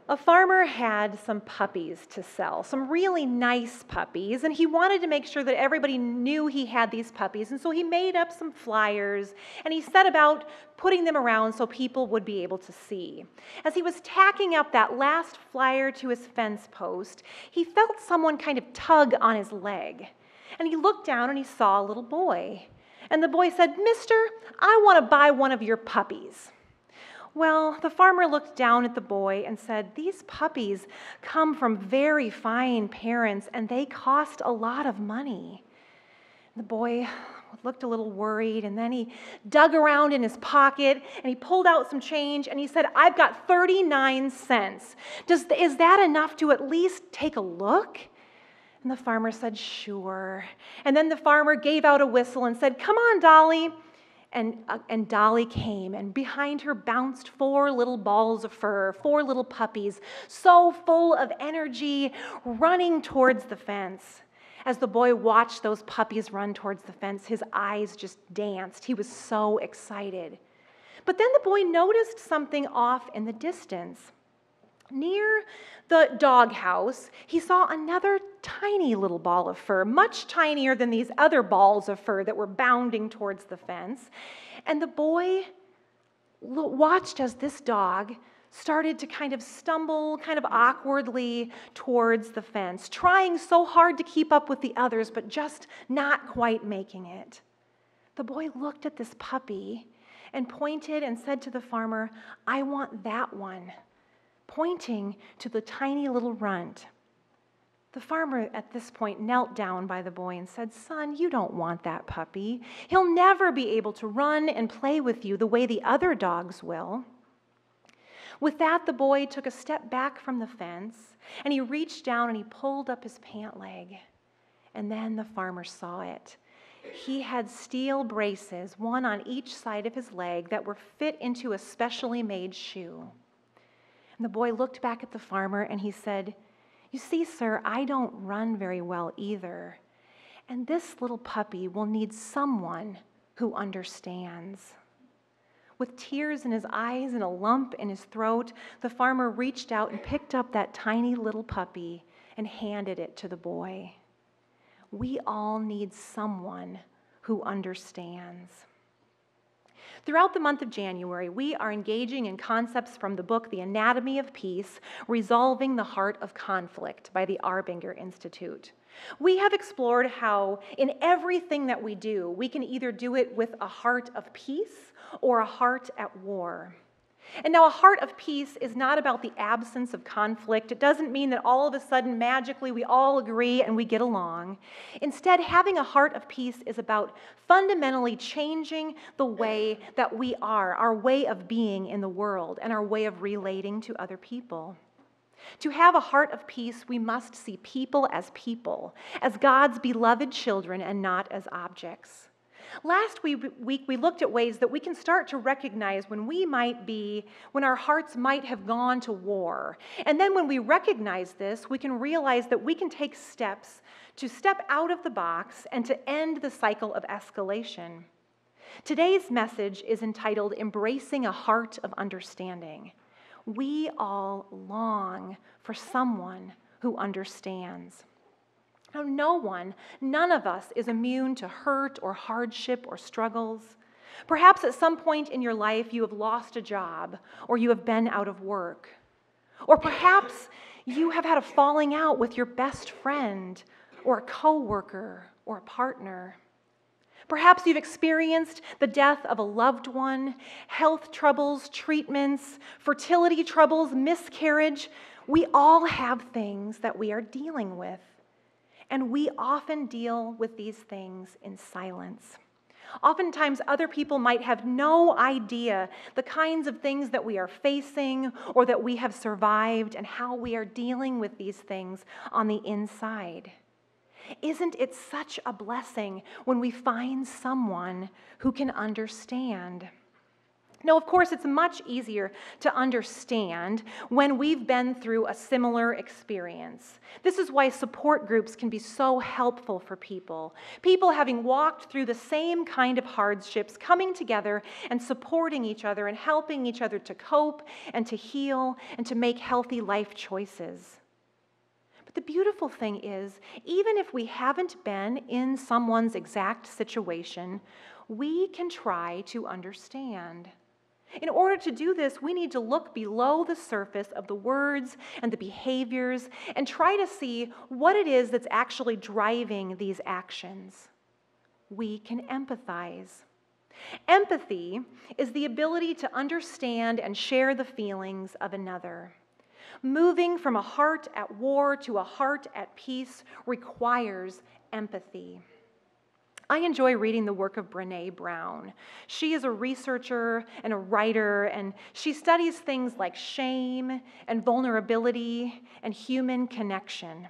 A farmer had some puppies to sell, some really nice puppies, and he wanted to make sure that everybody knew he had these puppies. And so he made up some flyers and he set about putting them around so people would be able to see. As he was tacking up that last flyer to his fence post, he felt someone kind of tug on his leg. And he looked down and he saw a little boy. And the boy said, "Mister, I want to buy one of your puppies." Well, the farmer looked down at the boy and said, "These puppies come from very fine parents and they cost a lot of money." The boy looked a little worried, and then he dug around in his pocket and he pulled out some change and he said, "I've got 39 cents. Is that enough to at least take a look?" And the farmer said, "Sure." And then the farmer gave out a whistle and said, "Come on, Dolly." And Dolly came, and behind her bounced 4 little balls of fur, 4 little puppies, so full of energy, running towards the fence. As the boy watched those puppies run towards the fence, his eyes just danced. He was so excited. But then the boy noticed something off in the distance. Near the doghouse, he saw another tiny little ball of fur, much tinier than these other balls of fur that were bounding towards the fence. And the boy watched as this dog started to kind of stumble kind of awkwardly towards the fence, trying so hard to keep up with the others, but just not quite making it. The boy looked at this puppy and pointed and said to the farmer, "I want that one," pointing to the tiny little runt. The farmer at this point knelt down by the boy and said, "Son, you don't want that puppy. He'll never be able to run and play with you the way the other dogs will." With that, the boy took a step back from the fence and he reached down and he pulled up his pant leg. And then the farmer saw it. He had steel braces, one on each side of his leg, that were fit into a specially made shoe. And the boy looked back at the farmer and he said, "You see, sir, I don't run very well either. And this little puppy will need someone who understands." With tears in his eyes and a lump in his throat, the farmer reached out and picked up that tiny little puppy and handed it to the boy. We all need someone who understands. Throughout the month of January, we are engaging in concepts from the book The Anatomy of Peace, Resolving the Heart of Conflict by the Arbinger Institute. We have explored how in everything that we do, we can either do it with a heart of peace or a heart at war. And now a heart of peace is not about the absence of conflict. It doesn't mean that all of a sudden, magically, we all agree and we get along. Instead, having a heart of peace is about fundamentally changing the way that we are, our way of being in the world, and our way of relating to other people. To have a heart of peace, we must see people, as God's beloved children and not as objects. Last week, we looked at ways that we can start to recognize when our hearts might have gone to war. And then when we recognize this, we can realize that we can take steps to step out of the box and to end the cycle of escalation. Today's message is entitled Embracing a Heart of Understanding. We all long for someone who understands. Now, none of us is immune to hurt or hardship or struggles. Perhaps at some point in your life you have lost a job or you have been out of work. Or perhaps you have had a falling out with your best friend or a coworker or a partner. Perhaps you've experienced the death of a loved one, health troubles, treatments, fertility troubles, miscarriage. We all have things that we are dealing with. And we often deal with these things in silence. Oftentimes, other people might have no idea the kinds of things that we are facing or that we have survived and how we are dealing with these things on the inside. Isn't it such a blessing when we find someone who can understand? Now, of course, it's much easier to understand when we've been through a similar experience. This is why support groups can be so helpful for people. People having walked through the same kind of hardships, coming together and supporting each other and helping each other to cope and to heal and to make healthy life choices. But the beautiful thing is, even if we haven't been in someone's exact situation, we can try to understand. In order to do this, we need to look below the surface of the words and the behaviors and try to see what it is that's actually driving these actions. We can empathize. Empathy is the ability to understand and share the feelings of another. Moving from a heart at war to a heart at peace requires empathy. I enjoy reading the work of Brené Brown. She is a researcher and a writer, and she studies things like shame and vulnerability and human connection.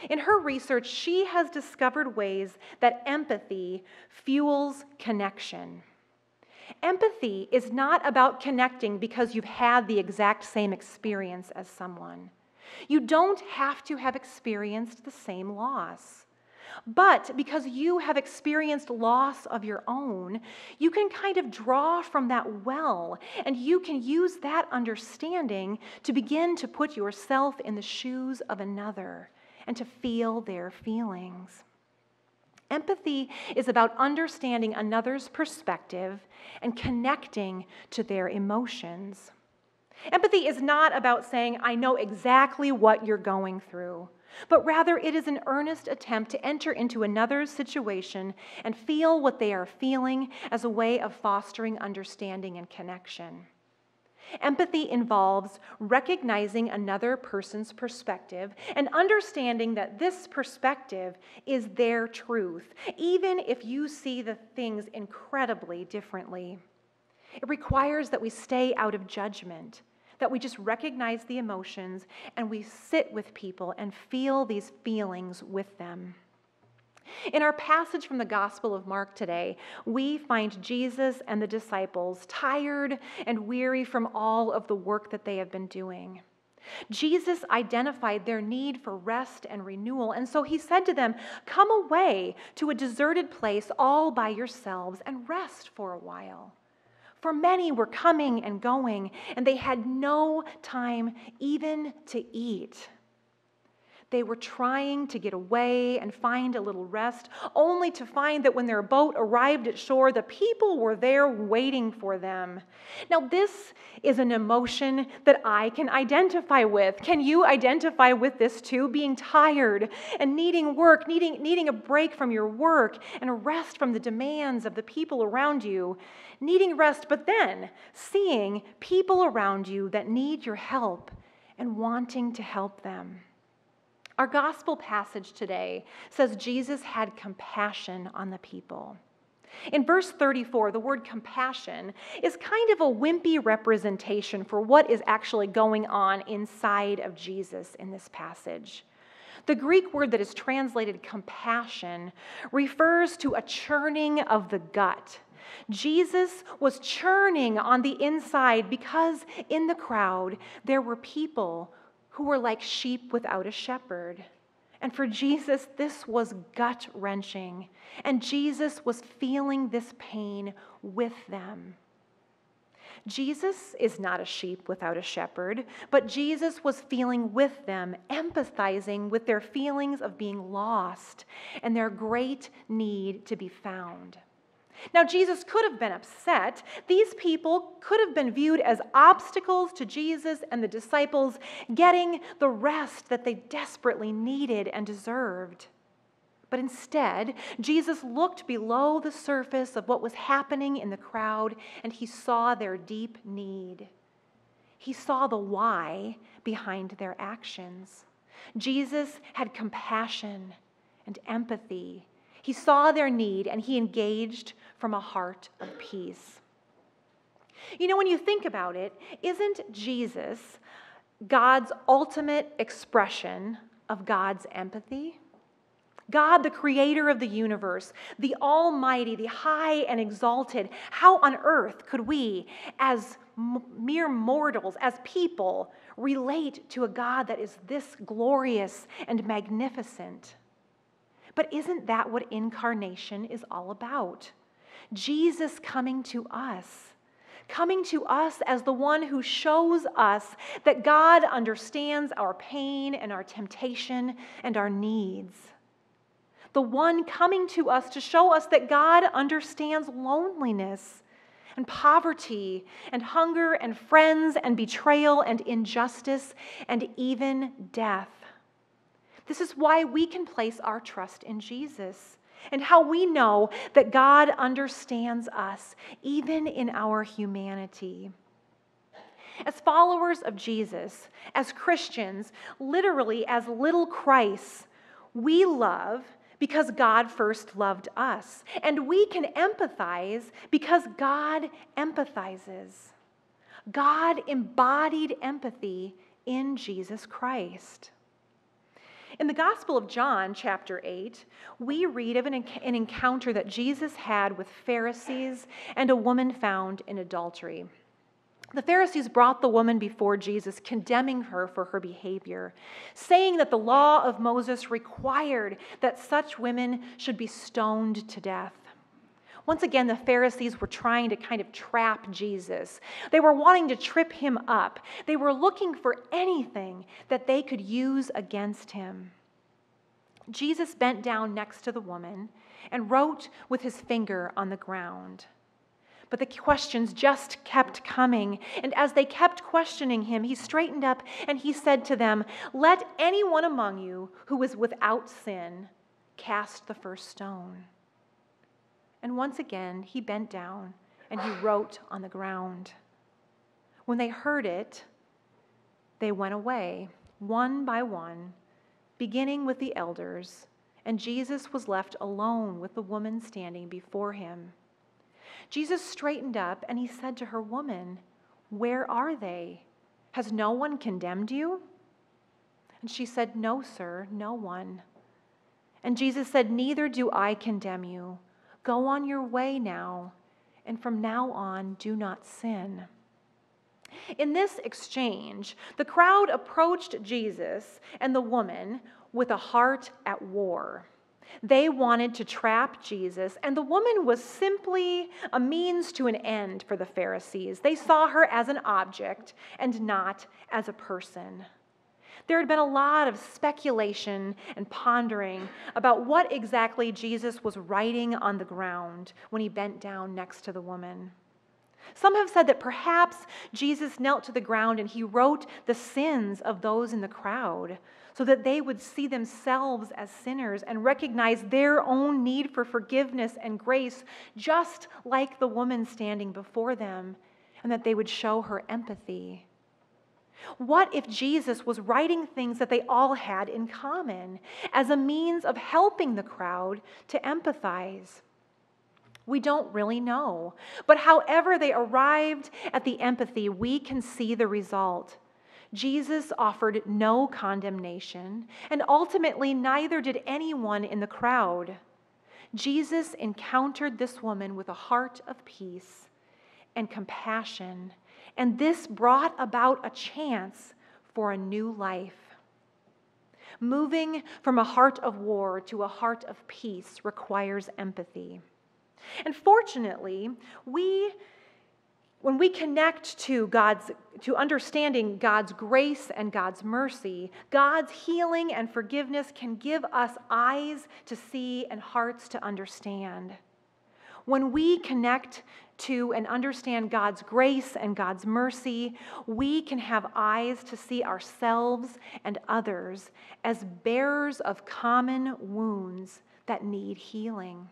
In her research, she has discovered ways that empathy fuels connection. Empathy is not about connecting because you've had the exact same experience as someone. You don't have to have experienced the same loss. But because you have experienced loss of your own, you can kind of draw from that well, and you can use that understanding to begin to put yourself in the shoes of another and to feel their feelings. Empathy is about understanding another's perspective and connecting to their emotions. Empathy is not about saying, I know exactly what you're going through, but rather it is an earnest attempt to enter into another's situation and feel what they are feeling as a way of fostering understanding and connection. Empathy involves recognizing another person's perspective and understanding that this perspective is their truth, even if you see the things incredibly differently. It requires that we stay out of judgment, that we just recognize the emotions and we sit with people and feel these feelings with them. In our passage from the Gospel of Mark today, we find Jesus and the disciples tired and weary from all of the work that they have been doing. Jesus identified their need for rest and renewal, and so he said to them, "Come away to a deserted place all by yourselves and rest for a while." For many were coming and going, and they had no time even to eat. They were trying to get away and find a little rest, only to find that when their boat arrived at shore, the people were there waiting for them. Now, this is an emotion that I can identify with. Can you identify with this too? Being tired and needing work, needing a break from your work and a rest from the demands of the people around you. Needing rest, but then seeing people around you that need your help and wanting to help them. Our gospel passage today says Jesus had compassion on the people. In verse 34, the word compassion is kind of a wimpy representation for what is actually going on inside of Jesus in this passage. The Greek word that is translated compassion refers to a churning of the gut. Jesus was churning on the inside because in the crowd there were people who were like sheep without a shepherd. And for Jesus, this was gut-wrenching. And Jesus was feeling this pain with them. Jesus is not a sheep without a shepherd, but Jesus was feeling with them, empathizing with their feelings of being lost and their great need to be found. Now, Jesus could have been upset. These people could have been viewed as obstacles to Jesus and the disciples getting the rest that they desperately needed and deserved. But instead, Jesus looked below the surface of what was happening in the crowd, and he saw their deep need. He saw the why behind their actions. Jesus had compassion and empathy. He saw their need, and he engaged from a heart of peace. You know, when you think about it, isn't Jesus God's ultimate expression of God's empathy? God, the creator of the universe, the almighty, the high and exalted, how on earth could we, as mere mortals, as people, relate to a God that is this glorious and magnificent? But isn't that what incarnation is all about? Jesus coming to us as the one who shows us that God understands our pain and our temptation and our needs. The one coming to us to show us that God understands loneliness and poverty and hunger and friends and betrayal and injustice and even death. This is why we can place our trust in Jesus and how we know that God understands us even in our humanity. As followers of Jesus, as Christians, literally as little Christs, we love because God first loved us. And we can empathize because God empathizes. God embodied empathy in Jesus Christ. In the Gospel of John, chapter 8, we read of an encounter that Jesus had with Pharisees and a woman found in adultery. The Pharisees brought the woman before Jesus, condemning her for her behavior, saying that the law of Moses required that such women should be stoned to death. Once again, the Pharisees were trying to kind of trap Jesus. They were wanting to trip him up. They were looking for anything that they could use against him. Jesus bent down next to the woman and wrote with his finger on the ground. But the questions just kept coming, and as they kept questioning him, he straightened up and he said to them, "Let anyone among you who is without sin cast the first stone." And once again, he bent down and he wrote on the ground. When they heard it, they went away, one by one, beginning with the elders, and Jesus was left alone with the woman standing before him. Jesus straightened up and he said to her, "Woman, where are they? Has no one condemned you?" And she said, "No, sir, no one." And Jesus said, "Neither do I condemn you. Go on your way now, and from now on, do not sin." In this exchange, the crowd approached Jesus and the woman with a heart at war. They wanted to trap Jesus, and the woman was simply a means to an end for the Pharisees. They saw her as an object and not as a person. There had been a lot of speculation and pondering about what exactly Jesus was writing on the ground when he bent down next to the woman. Some have said that perhaps Jesus knelt to the ground and he wrote the sins of those in the crowd so that they would see themselves as sinners and recognize their own need for forgiveness and grace, just like the woman standing before them, and that they would show her empathy. What if Jesus was writing things that they all had in common as a means of helping the crowd to empathize? We don't really know. But however they arrived at the empathy, we can see the result. Jesus offered no condemnation, and ultimately neither did anyone in the crowd. Jesus encountered this woman with a heart of peace and compassion, and this brought about a chance for a new life. Moving from a heart of war to a heart of peace requires empathy. And fortunately, when we connect to understanding God's grace and God's mercy, God's healing and forgiveness can give us eyes to see and hearts to understand. When we connect to and understand God's grace and God's mercy, we can have eyes to see ourselves and others as bearers of common wounds that need healing.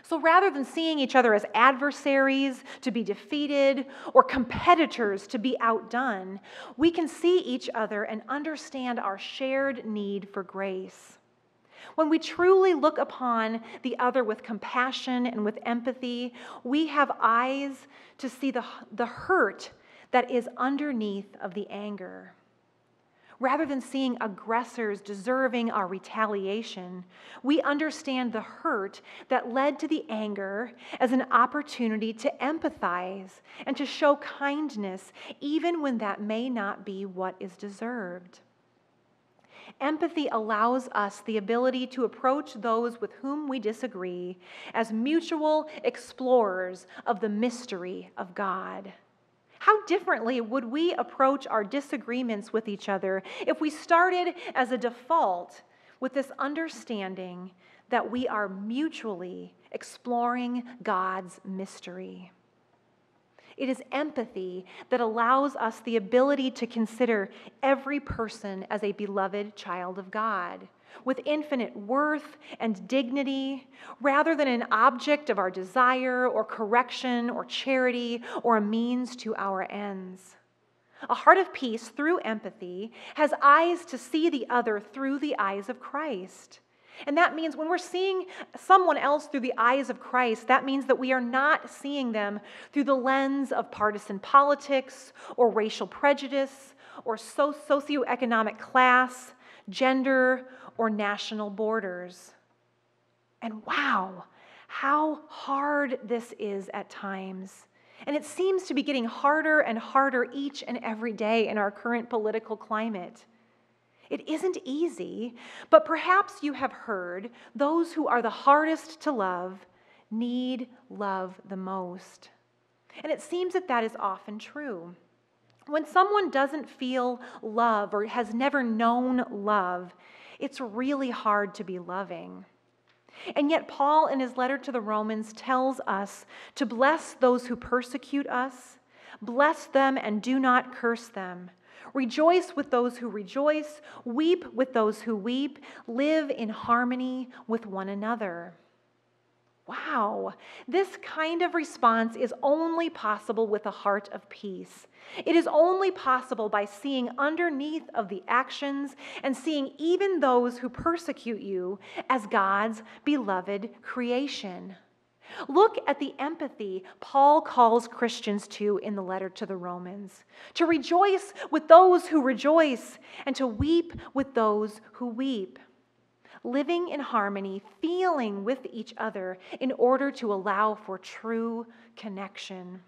So rather than seeing each other as adversaries to be defeated or competitors to be outdone, we can see each other and understand our shared need for grace. When we truly look upon the other with compassion and with empathy, we have eyes to see the hurt that is underneath of the anger. Rather than seeing aggressors deserving our retaliation, we understand the hurt that led to the anger as an opportunity to empathize and to show kindness, even when that may not be what is deserved. Empathy allows us the ability to approach those with whom we disagree as mutual explorers of the mystery of God. How differently would we approach our disagreements with each other if we started as a default with this understanding that we are mutually exploring God's mystery? It is empathy that allows us the ability to consider every person as a beloved child of God, with infinite worth and dignity, rather than an object of our desire or correction or charity or a means to our ends. A heart of peace through empathy has eyes to see the other through the eyes of Christ. And that means when we're seeing someone else through the eyes of Christ, that means that we are not seeing them through the lens of partisan politics or racial prejudice or socioeconomic class, gender, or national borders. And wow, how hard this is at times. And it seems to be getting harder and harder each and every day in our current political climate. It isn't easy, but perhaps you have heard those who are the hardest to love need love the most. And it seems that that is often true. When someone doesn't feel love or has never known love, it's really hard to be loving. And yet Paul, in his letter to the Romans, tells us to bless those who persecute us, bless them and do not curse them. Rejoice with those who rejoice, weep with those who weep, live in harmony with one another. Wow, this kind of response is only possible with a heart of peace. It is only possible by seeing underneath of the actions and seeing even those who persecute you as God's beloved creation. Look at the empathy Paul calls Christians to in the letter to the Romans, to rejoice with those who rejoice and to weep with those who weep. Living in harmony, feeling with each other in order to allow for true connection.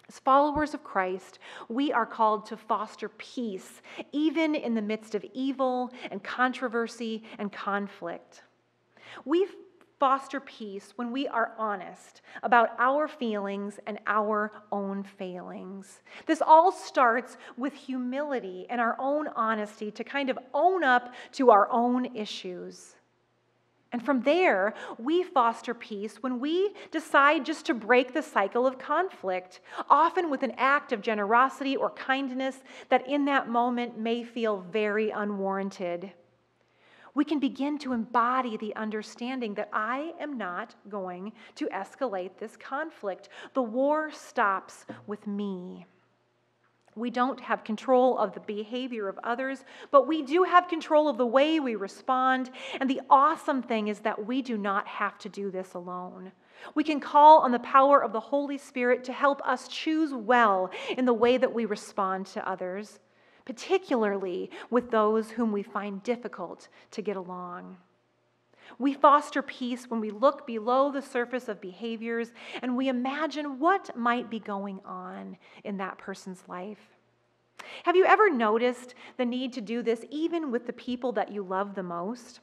As followers of Christ, we are called to foster peace, even in the midst of evil and controversy and conflict. We foster peace when we are honest about our feelings and our own failings. This all starts with humility and our own honesty to kind of own up to our own issues. And from there, we foster peace when we decide just to break the cycle of conflict, often with an act of generosity or kindness that in that moment may feel very unwarranted. We can begin to embody the understanding that I am not going to escalate this conflict. The war stops with me. We don't have control of the behavior of others, but we do have control of the way we respond. And the awesome thing is that we do not have to do this alone. We can call on the power of the Holy Spirit to help us choose well in the way that we respond to others, particularly with those whom we find difficult to get along. We foster peace when we look below the surface of behaviors and we imagine what might be going on in that person's life. Have you ever noticed the need to do this even with the people that you love the most?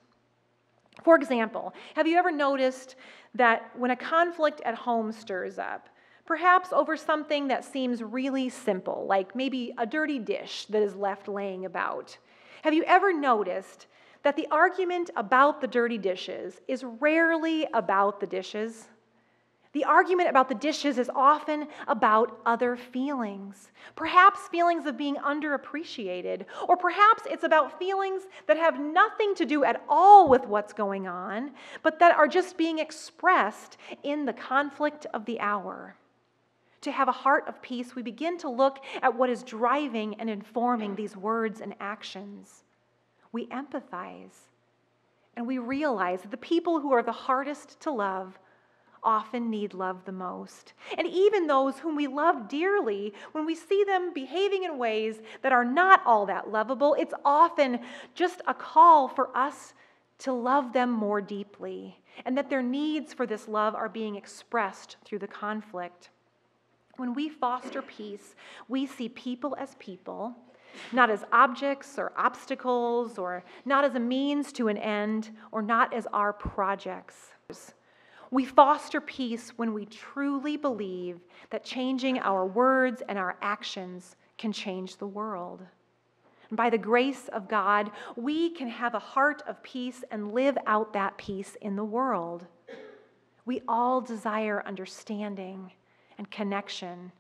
For example, have you ever noticed that when a conflict at home stirs up, perhaps over something that seems really simple, like maybe a dirty dish that is left laying about, have you ever noticed that the argument about the dirty dishes is rarely about the dishes? The argument about the dishes is often about other feelings, perhaps feelings of being underappreciated, or perhaps it's about feelings that have nothing to do at all with what's going on, but that are just being expressed in the conflict of the hour. To have a heart of peace, we begin to look at what is driving and informing these words and actions. We empathize, and we realize that the people who are the hardest to love often need love the most. And even those whom we love dearly, when we see them behaving in ways that are not all that lovable, it's often just a call for us to love them more deeply, and that their needs for this love are being expressed through the conflict. When we foster peace, we see people as people, not as objects or obstacles, or not as a means to an end, or not as our projects. We foster peace when we truly believe that changing our words and our actions can change the world. And by the grace of God, we can have a heart of peace and live out that peace in the world. We all desire understanding and connection.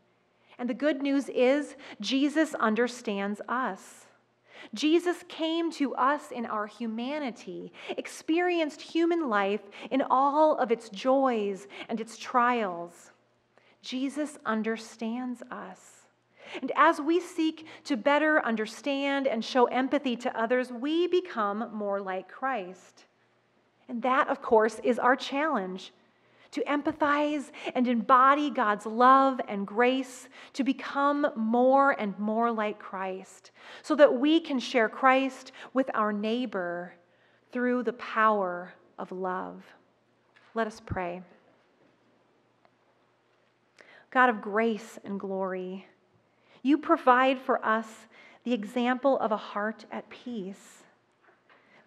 And the good news is, Jesus understands us. Jesus came to us in our humanity, experienced human life in all of its joys and its trials. Jesus understands us. And as we seek to better understand and show empathy to others, we become more like Christ. And that, of course, is our challenge. To empathize and embody God's love and grace, to become more and more like Christ, so that we can share Christ with our neighbor through the power of love. Let us pray. God of grace and glory, you provide for us the example of a heart at peace,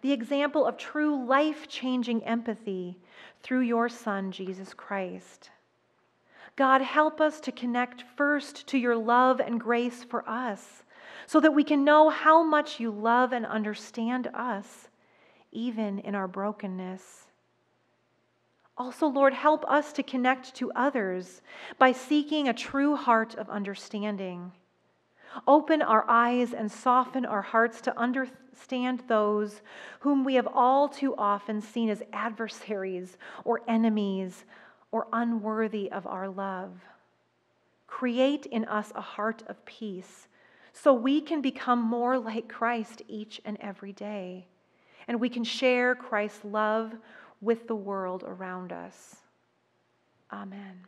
the example of true life-changing empathy through your Son, Jesus Christ. God, help us to connect first to your love and grace for us, so that we can know how much you love and understand us, even in our brokenness. Also, Lord, help us to connect to others by seeking a true heart of understanding. Open our eyes and soften our hearts to understand those whom we have all too often seen as adversaries or enemies or unworthy of our love. Create in us a heart of peace so we can become more like Christ each and every day, and we can share Christ's love with the world around us. Amen.